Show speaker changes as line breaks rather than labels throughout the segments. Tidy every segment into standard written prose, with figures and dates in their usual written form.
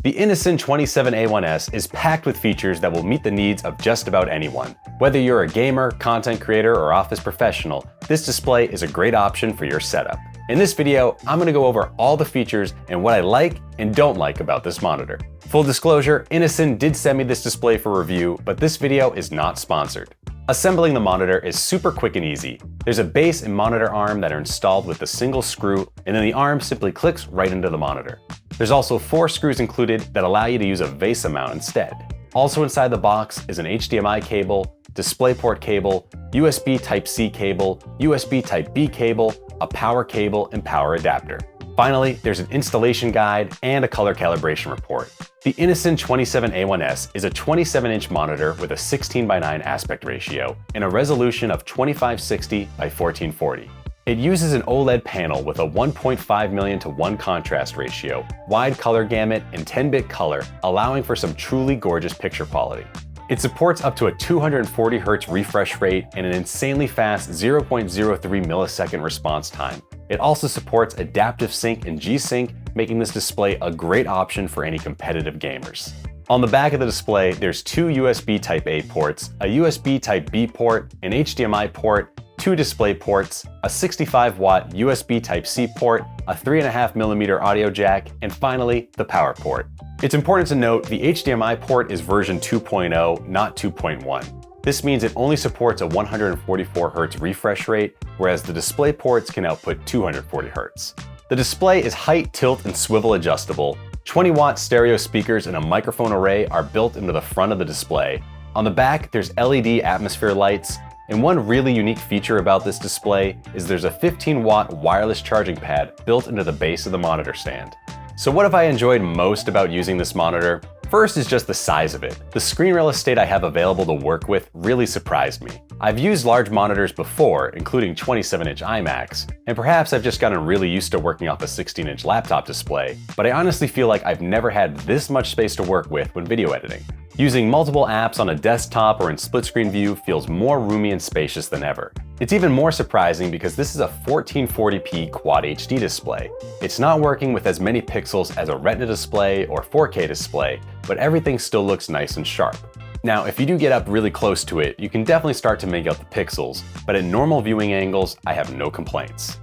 The Innocen 27A1S is packed with features that will meet the needs of just about anyone. Whether you're a gamer, content creator, or office professional, this display is a great option for your setup. In this video, I'm going to go over all the features and what I like and don't like about this monitor. Full disclosure, Innocen did send me this display for review, but this video is not sponsored. Assembling the monitor is super quick and easy. There's a base and monitor arm that are installed with a single screw, and then the arm simply clicks right into the monitor. There's also 4 screws included that allow you to use a VESA mount instead. Also inside the box is an HDMI cable, DisplayPort cable, USB Type-C cable, USB Type-B cable, a power cable, and power adapter. Finally, there's an installation guide and a color calibration report. The Innocen 27A1S is a 27-inch monitor with a 16:9 aspect ratio and a resolution of 2560 by 1440. It uses an OLED panel with a 1.5 million to 1 contrast ratio, wide color gamut, and 10-bit color, allowing for some truly gorgeous picture quality. It supports up to a 240 Hz refresh rate and an insanely fast 0.03 millisecond response time. It also supports Adaptive Sync and G-Sync, making this display a great option for any competitive gamers. On the back of the display, there's 2 USB Type-A ports, a USB Type-B port, an HDMI port, 2 display ports, a 65-watt USB Type-C port, a 3.5mm audio jack, and finally, the power port. It's important to note the HDMI port is version 2.0, not 2.1. This means it only supports a 144 Hz refresh rate, whereas the display ports can output 240 Hz. The display is height, tilt, and swivel adjustable. 20-watt stereo speakers and a microphone array are built into the front of the display. On the back, there's LED atmosphere lights, and one really unique feature about this display is there's a 15-watt wireless charging pad built into the base of the monitor stand. So what have I enjoyed most about using this monitor? First is just the size of it. The screen real estate I have available to work with really surprised me. I've used large monitors before, including 27-inch iMacs, and perhaps I've just gotten really used to working off a 16-inch laptop display, but I honestly feel like I've never had this much space to work with when video editing. Using multiple apps on a desktop or in split-screen view feels more roomy and spacious than ever. It's even more surprising because this is a 1440p Quad HD display. It's not working with as many pixels as a Retina display or 4K display, but everything still looks nice and sharp. Now, if you do get up really close to it, you can definitely start to make out the pixels, but at normal viewing angles, I have no complaints.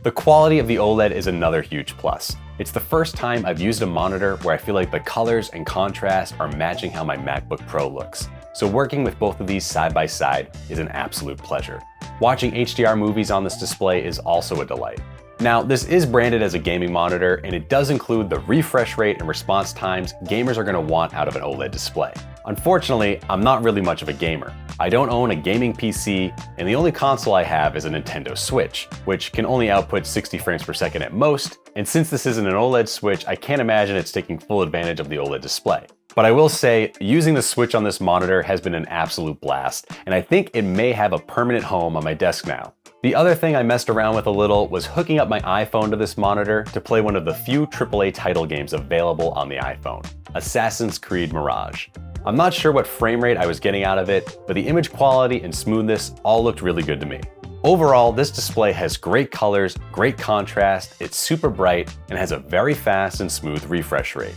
The quality of the OLED is another huge plus. It's the first time I've used a monitor where I feel like the colors and contrast are matching how my MacBook Pro looks. So working with both of these side by side is an absolute pleasure. Watching HDR movies on this display is also a delight. Now, this is branded as a gaming monitor, and it does include the refresh rate and response times gamers are going to want out of an OLED display. Unfortunately, I'm not really much of a gamer. I don't own a gaming PC, and the only console I have is a Nintendo Switch, which can only output 60 frames per second at most, and since this isn't an OLED Switch, I can't imagine it's taking full advantage of the OLED display. But I will say, using the Switch on this monitor has been an absolute blast, and I think it may have a permanent home on my desk now. The other thing I messed around with a little was hooking up my iPhone to this monitor to play one of the few AAA title games available on the iPhone, Assassin's Creed Mirage. I'm not sure what frame rate I was getting out of it, but the image quality and smoothness all looked really good to me. Overall, this display has great colors, great contrast, it's super bright, and has a very fast and smooth refresh rate.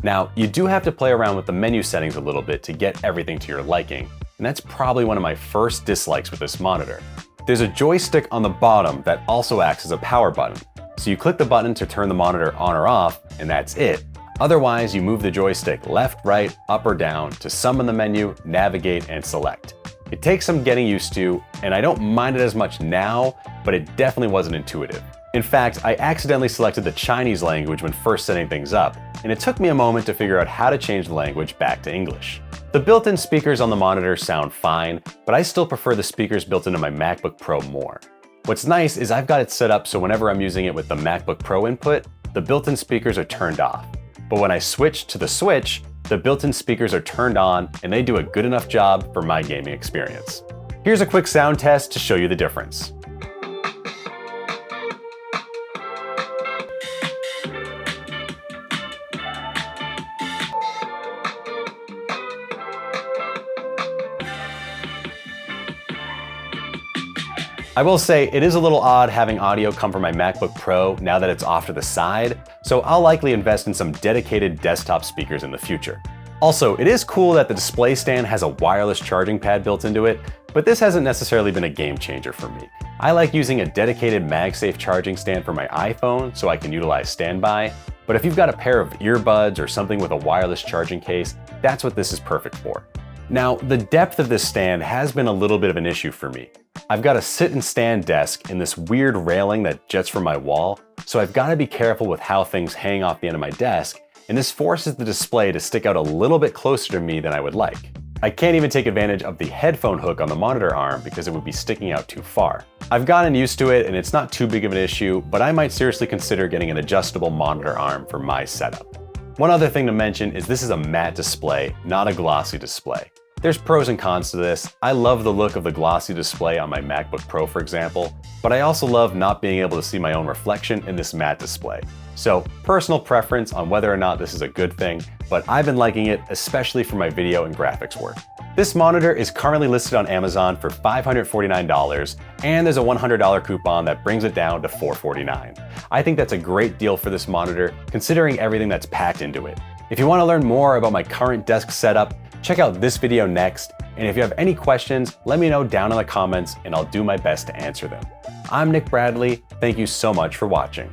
Now, you do have to play around with the menu settings a little bit to get everything to your liking, and that's probably one of my first dislikes with this monitor. There's a joystick on the bottom that also acts as a power button, so you click the button to turn the monitor on or off, and that's it. Otherwise, you move the joystick left, right, up, or down to summon the menu, navigate, and select. It takes some getting used to, and I don't mind it as much now, but it definitely wasn't intuitive. In fact, I accidentally selected the Chinese language when first setting things up, and it took me a moment to figure out how to change the language back to English. The built-in speakers on the monitor sound fine, but I still prefer the speakers built into my MacBook Pro more. What's nice is I've got it set up so whenever I'm using it with the MacBook Pro input, the built-in speakers are turned off. But when I switch to the Switch, the built-in speakers are turned on and they do a good enough job for my gaming experience. Here's a quick sound test to show you the difference. I will say it is a little odd having audio come from my MacBook Pro now that it's off to the side, so I'll likely invest in some dedicated desktop speakers in the future. Also, it is cool that the display stand has a wireless charging pad built into it, but this hasn't necessarily been a game changer for me. I like using a dedicated MagSafe charging stand for my iPhone so I can utilize standby, but if you've got a pair of earbuds or something with a wireless charging case, that's what this is perfect for. Now, the depth of this stand has been a little bit of an issue for me. I've got a sit and stand desk in this weird railing that juts from my wall, so I've got to be careful with how things hang off the end of my desk, and this forces the display to stick out a little bit closer to me than I would like. I can't even take advantage of the headphone hook on the monitor arm because it would be sticking out too far. I've gotten used to it and it's not too big of an issue, but I might seriously consider getting an adjustable monitor arm for my setup. One other thing to mention is this is a matte display, not a glossy display. There's pros and cons to this. I love the look of the glossy display on my MacBook Pro, for example, but I also love not being able to see my own reflection in this matte display. So, personal preference on whether or not this is a good thing, but I've been liking it, especially for my video and graphics work. This monitor is currently listed on Amazon for $549, and there's a $100 coupon that brings it down to $449. I think that's a great deal for this monitor, considering everything that's packed into it. If you want to learn more about my current desk setup, check out this video next, and if you have any questions, let me know down in the comments and I'll do my best to answer them. I'm Nick Bradley, thank you so much for watching.